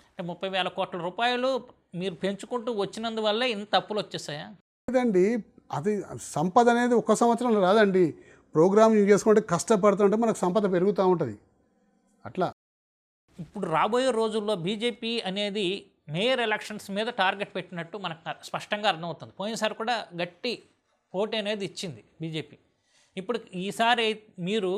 అంటే 30,000 కోట్ల రూపాయలు మీరు పెంచుకుంటూ వచ్చినందువల్లే ఇంత అప్పులు వచ్చేసాయా? లేదండి, అది సంపద అనేది ఒక్క సంవత్సరంలో రాదండి. ప్రోగ్రామింగ్ చేసుకుంటే కష్టపడుతుంటే మనకు సంపద పెరుగుతూ ఉంటుంది. అట్లా ఇప్పుడు రాబోయే రోజుల్లో బీజేపీ అనేది మేయర్ ఎలక్షన్స్ మీద టార్గెట్ పెట్టినట్టు మనకు స్పష్టంగా అర్థమవుతుంది. పోయినసారి కూడా గట్టి పోటీ అనేది ఇచ్చింది బీజేపీ. ఇప్పుడు ఈసారి మీరు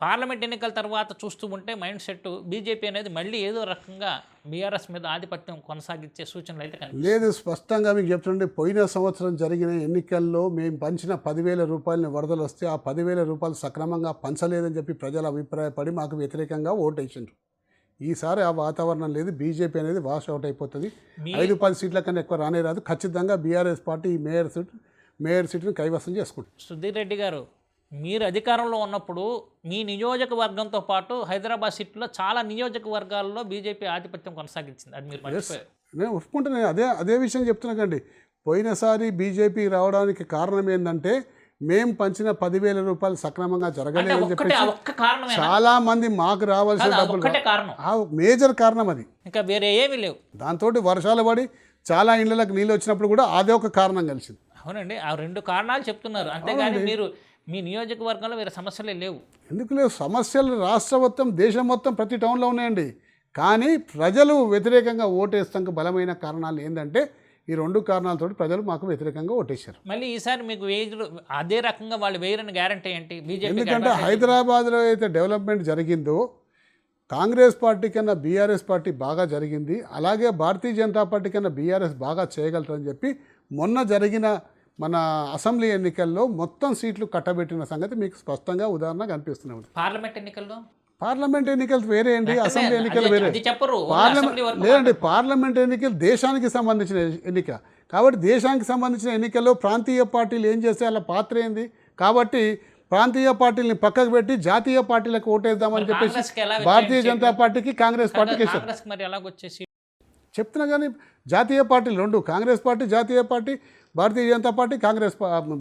పార్లమెంట్ ఎన్నికల తర్వాత చూస్తూ ఉంటే మైండ్ సెట్ బీజేపీ అనేది మళ్ళీ ఏదో రకంగా బీఆర్ఎస్ మీద ఆధిపత్యం కొనసాగించే సూచనలు అయితే కనిపిస్తుంది. లేదు, స్పష్టంగా మీకు చెప్తుంటే పోయిన సంవత్సరం జరిగిన ఎన్నికల్లో మేము పంచిన 10,000 రూపాయలని వరదలు వస్తే ఆ 10,000 రూపాయలు సక్రమంగా పంచలేదని చెప్పి ప్రజలు అభిప్రాయపడి మాకు వ్యతిరేకంగా ఓటేసిండ్రు. ఈసారి ఆ వాతావరణం లేదు, బీజేపీ అనేది వాష్ అవుట్ అయిపోతుంది. 5-10 సీట్ల కన్నా ఎక్కువ రానే రాదు. ఖచ్చితంగా బీఆర్ఎస్ పార్టీ మేయర్ సీట్ని కైవసం చేసుకుంటుంది. సుధీర్ రెడ్డి గారు, మీరు అధికారంలో ఉన్నప్పుడు మీ నియోజకవర్గంతో పాటు హైదరాబాద్ సిటీలో చాలా నియోజకవర్గాల్లో బీజేపీ ఆధిపత్యం కొనసాగించింది. అది మీరు మర్చిపోయారు. నేను ఒప్పుకుంటాను. అదే విషయం చెప్తున్నాకండి. పోయినసారి బీజేపీ రావడానికి కారణం ఏంటంటే మేము పంచిన 10,000 రూపాయలు సక్రమంగా జరగలేదని చెప్పి చాలా మంది మాకు రావాల్సిన డబ్బులు, మేజర్ కారణం అది, ఇంకా వేరే ఏమీ లేవు. దాంతో వర్షాలు పడి చాలా ఇళ్లకు నీళ్ళు వచ్చినప్పుడు కూడా అదే ఒక కారణం కలిసింది. అవునండి, ఆ 2 కారణాలు చెప్తున్నారు. అంతేగాని మీరు మీ నియోజకవర్గంలో వేరే సమస్యలే లేవు. ఎందుకు లేవు? సమస్యలు రాష్ట్రం మొత్తం, దేశం మొత్తం, ప్రతి టౌన్లో ఉన్నాయండి. కానీ ప్రజలు వ్యతిరేకంగా ఓటేస్తానికి బలమైన కారణాలు ఏంటంటే ఈ 2 కారణాలతో ప్రజలు మాకు వ్యతిరేకంగా ఓటేశారు. మళ్ళీ ఈసారి మీకు అదే రకంగా వాళ్ళు వేయరని గ్యారంటీ ఏంటి? బీజేపీ ఎందుకంటే హైదరాబాద్లో అయితే డెవలప్మెంట్ జరిగిందో కాంగ్రెస్ పార్టీ కన్నా బీఆర్ఎస్ పార్టీ బాగా జరిగింది. అలాగే భారతీయ జనతా పార్టీ కన్నా బీఆర్ఎస్ బాగా చేయగలరని చెప్పి మొన్న జరిగిన మన అసెంబ్లీ ఎన్నికల్లో మొత్తం సీట్లు కట్టబెట్టిన సంగతి మీకు స్పష్టంగా ఉదాహరణ కనిపిస్తున్నాం. పార్లమెంట్ ఎన్నికలు వేరే అండి, అసెంబ్లీ ఎన్నికలు వేరే. లేదండి, పార్లమెంట్ ఎన్నికలు దేశానికి సంబంధించిన ఎన్నిక. కాబట్టి దేశానికి సంబంధించిన ఎన్నికల్లో ప్రాంతీయ పార్టీలు ఏం చేస్తే వాళ్ళ పాత్ర ఏంది, కాబట్టి ప్రాంతీయ పార్టీలని పక్కకు పెట్టి జాతీయ పార్టీలకు ఓటేద్దామని చెప్పేసి కాంగ్రెస్కి ఎలా భారతీయ జనతా పార్టీకి కాంగ్రెస్ పార్టీకి వేశారు. కాంగ్రెస్కి మరి ఎలాగొచ్చేసి చెప్తున్నా కానీ జాతీయ పార్టీలు రెండు, కాంగ్రెస్ పార్టీ జాతీయ పార్టీ, భారతీయ జనతా పార్టీ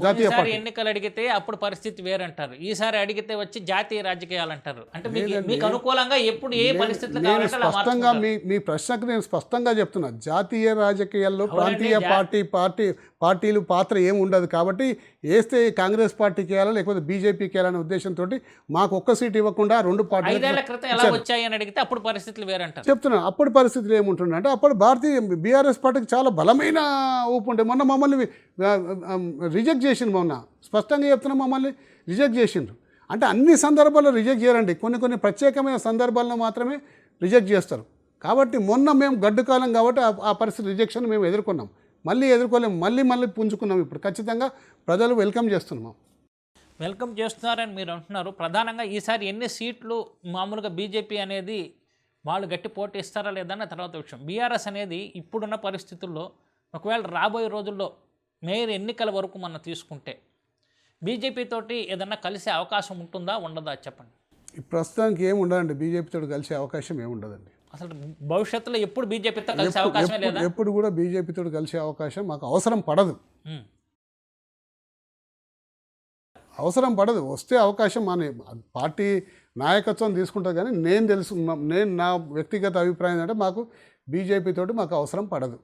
జాతీయ ఈసారి పార్టీ. ఎన్నికలు అడిగితే అప్పుడు పరిస్థితి వేరంటారు, ఈసారి అడిగితే వచ్చి జాతీయ రాజకీయాలు అంటారు. అంటే మీకు అనుకూలంగా ఎప్పుడు ఏ పరిస్థితులు నేను కావాలంటే అలా స్పష్టంగా మార్చుకుంటారు. మీ ప్రశ్నకు నేను స్పష్టంగా చెప్తున్నా, జాతీయ రాజకీయాల్లో ప్రాంతీయ పార్టీలు పాత్ర ఏమి ఉండదు. కాబట్టి వేస్తే కాంగ్రెస్ పార్టీకి వేయాలా లేకపోతే బీజేపీకి వేయాలనే ఉద్దేశంతో మాకు ఒక్క సీట్ ఇవ్వకుండా రెండు పార్టీలు 5 ఏళ్ల క్రితం ఎలా వచ్చాయి అని అడిగితే అప్పుడు పరిస్థితులు వేరంటారు. చెప్తున్నా. అప్పుడు పరిస్థితులు ఏముంటుండే అంటే అప్పుడు బీఆర్ఎస్ పార్టీకి చాలా బలమైన ఊపు ఉండే. మొన్న మమ్మల్ని రిజెక్ట్ చేసిండు, మొన్న స్పష్టంగా చెప్తున్నా, మమ్మల్ని రిజెక్ట్ చేసిండ్రు. అంటే అన్ని సందర్భాల్లో రిజెక్ట్ చేయరండి, కొన్ని ప్రత్యేకమైన సందర్భాల్లో మాత్రమే రిజెక్ట్ చేస్తారు. కాబట్టి మొన్న మేము గడ్డు కాలం కాబట్టి ఆ పరిస్థితి రిజెక్షన్ మేము ఎదుర్కొన్నాం, మళ్ళీ ఎదుర్కోలేము, మళ్ళీ పుంజుకున్నాం. ఇప్పుడు ఖచ్చితంగా ప్రజలు వెల్కమ్ చేస్తున్నాం. వెల్కమ్ చేస్తున్నారని మీరు అంటున్నారు. ప్రధానంగా ఈసారి ఎన్ని సీట్లు మామూలుగా బీజేపీ అనేది వాళ్ళు గట్టి పోటీ ఇస్తారా లేదన్న తర్వాత విషయం. బీఆర్ఎస్ అనేది ఇప్పుడున్న పరిస్థితుల్లో ఒకవేళ రాబోయే రోజుల్లో మేయర్ ఎన్నికల వరకు మనం తీసుకుంటే బీజేపీ తోటి ఏదన్నా కలిసే అవకాశం ఉంటుందా ఉండదా చెప్పండి. ప్రస్తుతానికి ఏమి ఉండదండి, బీజేపీతో కలిసే అవకాశం ఏమి ఉండదండి. అసలు భవిష్యత్తులో ఎప్పుడు బీజేపీతో కలిసే అవకాశం లేదా? ఎప్పుడు కూడా బీజేపీతో కలిసే అవకాశం మాకు అవసరం పడదు. వస్తే అవకాశం మన పార్టీ నాయకత్వం తీసుకుంటుంది. కానీ నేను నా వ్యక్తిగత అభిప్రాయం అంటే మాకు బీజేపీ తోటి మాకు అవసరం పడదు.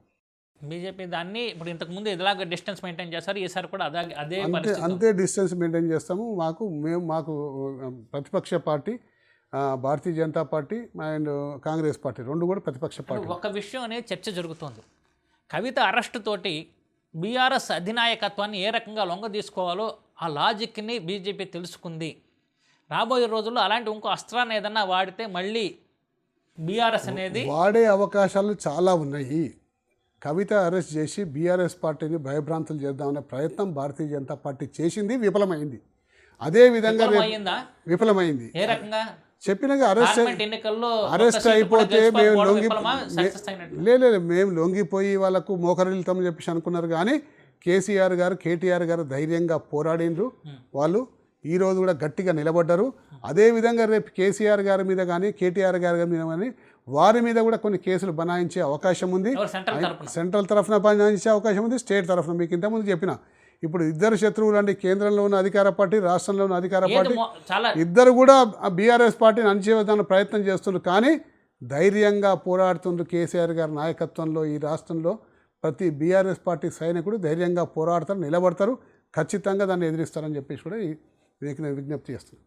బీజేపీ దాన్ని ఇప్పుడు ఇంతకుముందు ఇలాగ డిస్టెన్స్ మెయింటైన్ చేస్తారు, ఈసారి కూడా అదే అంతే డిస్టెన్స్ మెయింటైన్ చేస్తాము. మాకు ప్రతిపక్ష party Bharatiya Janata party and Congress party రెండు కూడా ప్రతిపక్ష పార్టీ. ఒక విషయం అనేది చర్చ జరుగుతోంది. కవిత అరెస్ట్ తోటి బీఆర్ఎస్ అధినాయకత్వాన్ని ఏ రకంగా లొంగ తీసుకోవాలో ఆ లాజిక్ని బీజేపీ తెలుసుకుంది. రాబోయే రోజుల్లో అలాంటి ఇంకో అస్త్రాన్ని ఏదన్నా వాడితే మళ్ళీ బీఆర్ఎస్ అనేది వాడే అవకాశాలు చాలా ఉన్నాయి. కవిత అరెస్ట్ చేసి బీఆర్ఎస్ పార్టీని భయభ్రాంతులు చేద్దామనే ప్రయత్నం భారతీయ జనతా పార్టీ చేసింది, విఫలమైంది. అదేవిధంగా విఫలమైంది. ఏ రకంగా చెప్పినగా అరెస్ట్ అయిపోతే మేము లొంగిపోయి వాళ్ళకు మోకరిల్తామని చెప్పేసి అనుకున్నారు. కానీ కేసీఆర్ గారు కేటీఆర్ గారు ధైర్యంగా పోరాడిండ్రు. వాళ్ళు ఈరోజు కూడా గట్టిగా నిలబడ్డారు. అదేవిధంగా రేపు కేసీఆర్ గారి మీద కానీ కేటీఆర్ గారి మీద కానీ వారి మీద కూడా కొన్ని కేసులు బనాయించే అవకాశం ఉంది. సెంట్రల్ తరఫున బనాయించే అవకాశం ఉంది, స్టేట్ తరఫున. మీకు ఇంతకుముందు చెప్పిన ఇప్పుడు ఇద్దరు శత్రువులు అండి, కేంద్రంలో ఉన్న అధికార పార్టీ, రాష్ట్రంలో ఉన్న అధికార పార్టీ, ఇద్దరు కూడా బీఆర్ఎస్ పార్టీని అణచివేయడానికి ప్రయత్నం చేస్తున్నారు. కానీ ధైర్యంగా పోరాడుతుండ్రు. కేసీఆర్ గారి నాయకత్వంలో ఈ రాష్ట్రంలో ప్రతి బీఆర్ఎస్ పార్టీ సైనికుడు ధైర్యంగా పోరాడతారు, నిలబడతారు, ఖచ్చితంగా దాన్ని ఎదిరిస్తారని చెప్పేసి కూడా మీకు నేను విజ్ఞప్తి చేస్తున్నాను.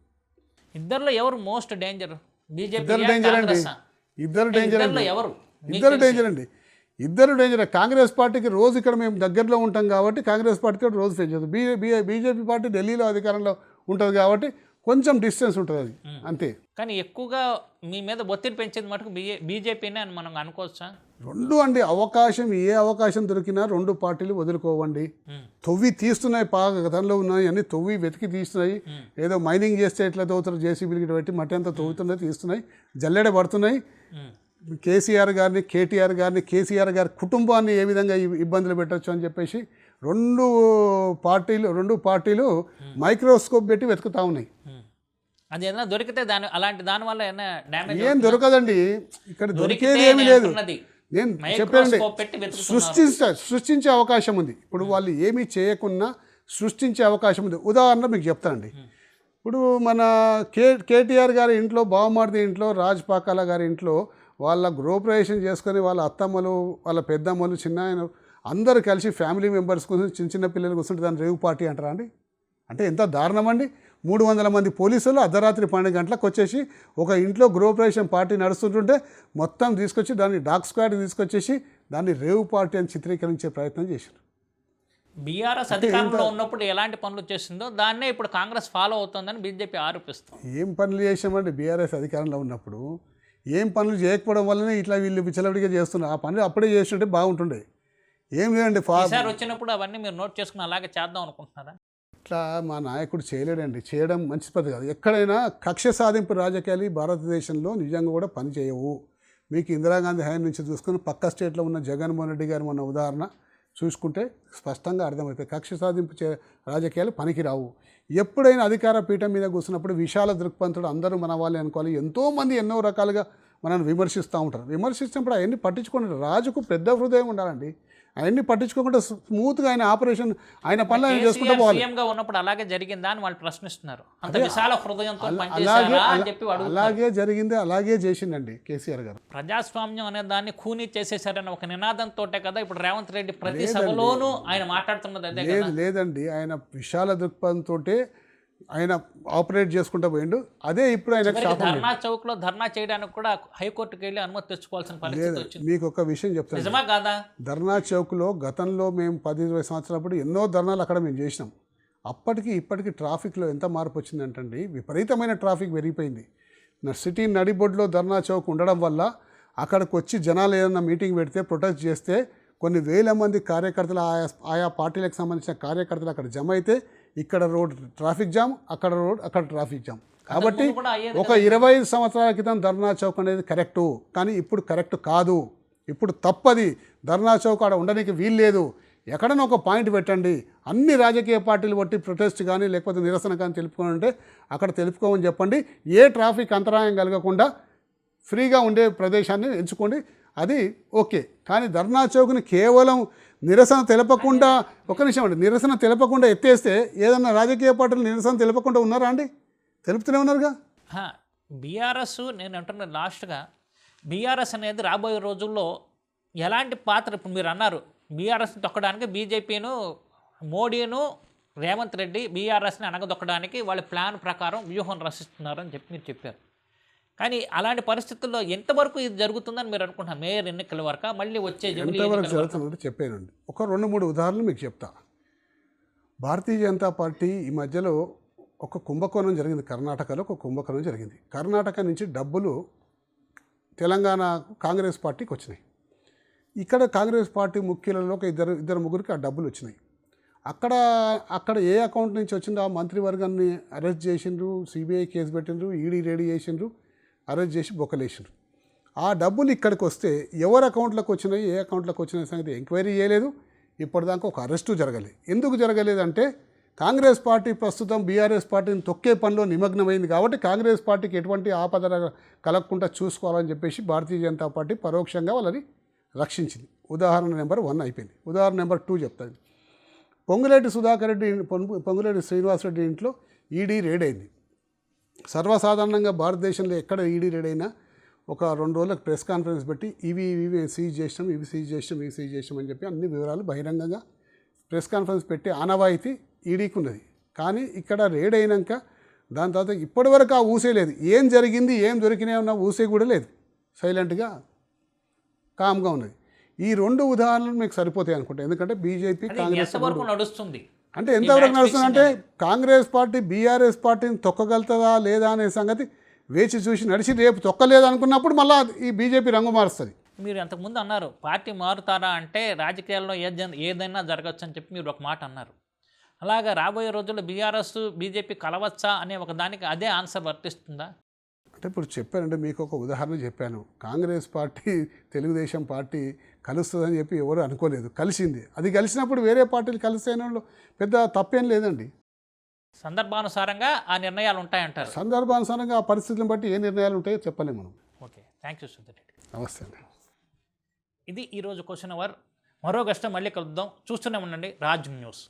ఇద్దరులో ఎవరు మోస్ట్ డేంజర్? ఇద్దరు డేంజర్ అండి, ఇద్దరు డేంజర్. కాంగ్రెస్ పార్టీకి రోజు ఇక్కడ మేము దగ్గరలో ఉంటాం కాబట్టి కాంగ్రెస్ పార్టీతో రోజు ఫేస్ చేస్తాం. బీజేపీ పార్టీ ఢిల్లీలో అధికారంలో ఉంటుంది కాబట్టి కొంచెం డిస్టెన్స్ ఉంటుంది, అది అంతే. కానీ ఎక్కువగా మీ మీద ఒత్తిడి పెంచేది మటుకు బీజేపీనే అని మనం అనుకోవచ్చా? రెండు అండి, ఏ అవకాశం దొరికినా రెండు పార్టీలు వదులుకోవండి. తవ్వి తీస్తున్నాయి, గతంలో ఉన్నాయి అన్ని తవ్వి వెతికి తీస్తున్నాయి. ఏదో మైనింగ్ చేస్తే ఎట్లా తవ్వుతారు, జేసీబీలకి పెట్టి మట్టి అంతా తవ్వుతున్నాయి, తీస్తున్నాయి, జల్లెడ పడుతున్నాయి. కేసీఆర్ గారిని కేసీఆర్ గారి కుటుంబాన్ని ఏ విధంగా ఇబ్బందులు పెట్టచ్చు అని చెప్పేసి రెండు పార్టీలు మైక్రోస్కోప్ పెట్టి వెతుకుతా ఉన్నాయి. అది ఏదైనా దొరికితే దానివల్ల ఏమైనా డ్యామేజ్ ఏం దొరకదండి, ఇక్కడ దొరికేది ఏమీ లేదు. నేను చెప్పండి, సృష్టించే అవకాశం ఉంది. ఇప్పుడు వాళ్ళు ఏమీ చేయకున్నా సృష్టించే అవకాశం ఉంది. ఉదాహరణ మీకు చెప్తానండి. ఇప్పుడు మన కేటీఆర్ గారి ఇంట్లో, బావమర్ది ఇంట్లో, రాజ్ పాకాల గారి ఇంట్లో వాళ్ళ గృహప్రవేశం చేసుకొని వాళ్ళ అత్తమ్మలు, వాళ్ళ పెద్దమ్మలు, చిన్న అందరూ కలిసి ఫ్యామిలీ మెంబర్స్ కోసం చిన్న పిల్లలు కూర్చుంటే దాన్ని రేవు పార్టీ అంటారా అండి? అంటే ఎంత దారుణం అండి. 300 మంది పోలీసులు అర్ధరాత్రి 12 గంటలకు వచ్చేసి ఒక ఇంట్లో గృహప్రవేశం పార్టీ నడుస్తుంటుంటే మొత్తం తీసుకొచ్చి దాన్ని డాగ్ స్క్వాడ్ తీసుకొచ్చేసి దాన్ని రేవు పార్టీ అని చిత్రీకరించే ప్రయత్నం చేశారు. బీఆర్ఎస్ అధికారంలో ఉన్నప్పుడు ఎలాంటి పనులు చేస్తుందో దాన్నే ఇప్పుడు కాంగ్రెస్ ఫాలో అవుతుందని బీజేపీ ఆరోపిస్తుంది. ఏం పనులు చేసామండి బీఆర్ఎస్ అధికారంలో ఉన్నప్పుడు? ఏం పనులు చేయకపోవడం వల్లనే ఇట్లా వీళ్ళు విచ్చలవిడిగా చేస్తున్నారు. ఆ పనులు అప్పుడే చేస్తుంటే బాగుంటుండే. ఏం లేదండి, వచ్చినప్పుడు అవన్నీ మీరు నోట్ చేసుకుని అలాగే చేద్దాం అనుకుంటున్నారా? ఇట్లా మా నాయకుడు చేయలేడండి, చేయడం మంచి పద్ధతి కాదు. ఎక్కడైనా కక్ష సాధింపు రాజకీయాలు భారతదేశంలో నిజంగా కూడా పనిచేయవు. మీకు ఇందిరాగాంధీ హయాం నుంచి చూసుకుని పక్క స్టేట్లో ఉన్న జగన్మోహన్ రెడ్డి గారు మొన్న ఉదాహరణ, చూసుకుంటే స్పష్టంగా అర్థమవుతాయి. కక్ష సాధింపు రాజకీయాలు పనికిరావు. ఎప్పుడైనా అధికార పీఠం మీద కూర్చున్నప్పుడు విశాల దృక్పథుడు అందరూ మన వాళ్ళే అనుకోవాలి. ఎంతోమంది ఎన్నో రకాలుగా మనల్ని విమర్శిస్తూ ఉంటారు. విమర్శించినప్పుడు అవన్నీ పట్టించుకోండి. రాజుకు పెద్ద హృదయం ఉండాలండి. అవన్నీ పట్టించుకోకుండా స్మూత్గా ఆయన ఆపరేషన్ ఆయన పనులు ఆయన చేసుకుంటూ పోవాలి. సీఎంగా ఉన్నప్పుడు అలాగే జరిగిందా అని వాళ్ళు ప్రశ్నిస్తున్నారు. అంత విశాల హృదయంతో పనిచేశారా అని చెప్పి అలాగే జరిగింది, అలాగే చేసిండండి కేసీఆర్ గారు. ప్రజాస్వామ్యం అనే దాన్ని ఖూనీ చేసేసారని ఒక నినాదంతో కదా ఇప్పుడు రేవంత్ రెడ్డి ప్రతి సభలోనూ ఆయన మాట్లాడుతున్నది అదే కదా. లేదండి, ఆయన విశాల దృక్పథంతో ఆయన ఆపరేట్ చేసుకుంటూ పోయిండు. అదే ఇప్పుడు ఆయన ధర్నా చౌక్ లో ధర్నా చేయడానికి కూడా హైకోర్టుకి వెళ్ళి అనుమతి తెచ్చుకోవాల్సిన పరిస్థితి వచ్చింది. మీకు ఒక విషయం చెప్తాను, నిజమా కాదా? ధర్నా చౌక్లో గతంలో మేము 10-20 సంవత్సరాలప్పుడు ఎన్నో ధర్నాలు అక్కడ మేము చేసినాం. అప్పటికి ఇప్పటికి ట్రాఫిక్లో ఎంత మార్పు వచ్చిందంటండి, విపరీతమైన ట్రాఫిక్ పెరిగిపోయింది. సిటీ నడిబొడ్లో ధర్నా చౌక్ ఉండడం వల్ల అక్కడికి వచ్చి జనాలు ఏదైనా మీటింగ్ పెడితే ప్రొటెస్ట్ చేస్తే కొన్ని వేల మంది కార్యకర్తలు ఆయా పార్టీలకు సంబంధించిన కార్యకర్తలు అక్కడ జమ అయితే ఇక్కడ రోడ్ ట్రాఫిక్ జామ్, అక్కడ రోడ్ అక్కడ ట్రాఫిక్ జామ్. కాబట్టి ఒక 25 సంవత్సరాల క్రితం ధర్నా చౌక్ అనేది కరెక్టు, కానీ ఇప్పుడు కరెక్ట్ కాదు. ఇప్పుడు తప్పది. ధర్నా చౌక్ ఆడ ఉండడానికి వీలు లేదు. ఎక్కడైనా ఒక పాయింట్ పెట్టండి. అన్ని రాజకీయ పార్టీలు బట్టి ప్రొటెస్ట్ కానీ లేకపోతే నిరసన కానీ తెలుపుకోవాలంటే అక్కడ తెలుపుకోమని చెప్పండి. ఏ ట్రాఫిక్ అంతరాయం కలగకుండా ఫ్రీగా ఉండే ప్రదేశాన్ని ఎంచుకోండి, అది ఓకే. కానీ ధర్నా చౌక్ని కేవలం నిరసన తెలపకుండా, ఒక నిమిషం అండి, నిరసన తెలపకుండా ఎత్తేస్తే ఏదన్నా రాజకీయ పార్టీలు నిరసన తెలపకుండా ఉన్నారా అండి? తెలుపుతూనే ఉన్నారుగా. బీఆర్ఎస్ నేను అంటున్న లాస్ట్గా బీఆర్ఎస్ అనేది రాబోయే రోజుల్లో ఎలాంటి పాత్ర, ఇప్పుడు మీరు అన్నారు బీఆర్ఎస్ని తొక్కడానికి బీజేపీను మోడీను రేవంత్ రెడ్డి బీఆర్ఎస్ని అనగదొక్కడానికి వాళ్ళ ప్లాన్ ప్రకారం వ్యూహం రచిస్తున్నారని చెప్పి మీరు చెప్పారు. కానీ అలాంటి పరిస్థితుల్లో ఎంతవరకు ఇది జరుగుతుందని మీరు అనుకుంటున్నారు? మేయర్ ఎన్నికల వరకు మళ్ళీ వచ్చే ఎంతవరకు జరుగుతుందంటే చెప్పానండి. ఒక 2-3 ఉదాహరణలు మీకు చెప్తా. భారతీయ జనతా పార్టీ ఈ మధ్యలో ఒక కుంభకోణం జరిగింది. కర్ణాటకలో ఒక కుంభకోణం జరిగింది. కర్ణాటక నుంచి డబ్బులు తెలంగాణ కాంగ్రెస్ పార్టీకి వచ్చినాయి. ఇక్కడ కాంగ్రెస్ పార్టీ ముఖ్యులలో ఒక ఇద్దరు ముగ్గురికి ఆ డబ్బులు వచ్చినాయి. అక్కడ ఏ అకౌంట్ నుంచి వచ్చిందో ఆ మంత్రివర్గాన్ని అరెస్ట్ చేసిండ్రు, సిబిఐ కేసు పెట్టిండ్రు, ఈడీ రెడీ చేసిండ్రు, అరెస్ట్ చేసి బొక్కలేసిండ్రు. ఆ డబ్బులు ఇక్కడికి వస్తే ఎవరి అకౌంట్లోకి వచ్చినాయి, ఏ అకౌంట్లోకి వచ్చిన సంగతి ఎంక్వైరీ చేయలేదు. ఇప్పటిదాకా ఒక అరెస్టు జరగలేదు. ఎందుకు జరగలేదంటే కాంగ్రెస్ పార్టీ ప్రస్తుతం బీఆర్ఎస్ పార్టీని తొక్కే పనిలో నిమగ్నమైంది కాబట్టి కాంగ్రెస్ పార్టీకి ఎటువంటి ఆపద కలగకుండా చూసుకోవాలని చెప్పేసి భారతీయ జనతా పార్టీ పరోక్షంగా వాళ్ళని రక్షించింది. ఉదాహరణ నెంబర్ 1 అయిపోయింది. ఉదాహరణ నెంబర్ 2 చెప్తాను. పొంగులేటి సుధాకర్ రెడ్డి, పొంగులేటి శ్రీనివాసరెడ్డి ఇంట్లో ఈడీ రేడ్ అయింది. సర్వసాధారణంగా భారతదేశంలో ఎక్కడ ఈడీ రేడ్ అయినా ఒక 2 రోజులకు ప్రెస్ కాన్ఫరెన్స్ పెట్టి ఇవి సీజ్ చేసినాం, ఇవి సీజ్ చేసినాం అని చెప్పి అన్ని వివరాలు బహిరంగంగా ప్రెస్ కాన్ఫరెన్స్ పెట్టి ఆనవాయితీ ఈడీకి ఉన్నది. కానీ ఇక్కడ రేడ్ అయినాక దాని తర్వాత ఇప్పటివరకు ఆ ఊసే లేదు. ఏం జరిగింది, ఏం దొరికినాయి ఉన్న ఊసే కూడా లేదు. సైలెంట్గా కామ్గా ఉన్నది. ఈ 2 ఉదాహరణలు మీకు సరిపోతాయి అనుకుంటా. ఎందుకంటే బీజేపీ కాంగ్రెస్ నడుస్తుంది అంటే ఎంతవరకు నడుస్తుందంటే కాంగ్రెస్ పార్టీ బీఆర్ఎస్ పార్టీని తొక్కగలుగుతుందా లేదా అనే సంగతి వేచి చూసి నడిచి రేపు తొక్కలేదు అనుకున్నప్పుడు మళ్ళీ ఈ బీజేపీ రంగు మారుస్తుంది. మీరు అంతకుముందు అన్నారు పార్టీ మారుతారా అంటే రాజకీయాల్లో ఏదైనా జరగచ్చు అని చెప్పి మీరు ఒక మాట అన్నారు. అలాగా రాబోయే రోజుల్లో బీఆర్ఎస్ బీజేపీ కలవచ్చా అనే ఒక దానికి అదే ఆన్సర్ వర్తిస్తుందా? అంటే ఇప్పుడు చెప్పానంటే మీకు ఒక ఉదాహరణ చెప్పాను. కాంగ్రెస్ పార్టీ తెలుగుదేశం పార్టీ కలుస్తుందని చెప్పి ఎవరు అనుకోలేదు, కలిసింది. అది కలిసినప్పుడు వేరే పార్టీలు కలిసేనలో పెద్ద తప్పేం లేదండి. సందర్భానుసారంగా ఆ నిర్ణయాలు ఉంటాయంటారు. సందర్భానుసారంగా ఆ పరిస్థితులను బట్టి ఏ నిర్ణయాలు ఉంటాయో చెప్పలేము మనం. Okay, thank you Sudheer Reddy. నమస్తే అండి. ఇది ఈరోజు క్వశ్చన్ అవర్. మరో గస్ట మళ్ళీ కలుద్దాం. చూస్తూనే ఉండండి రాజ్ న్యూస్.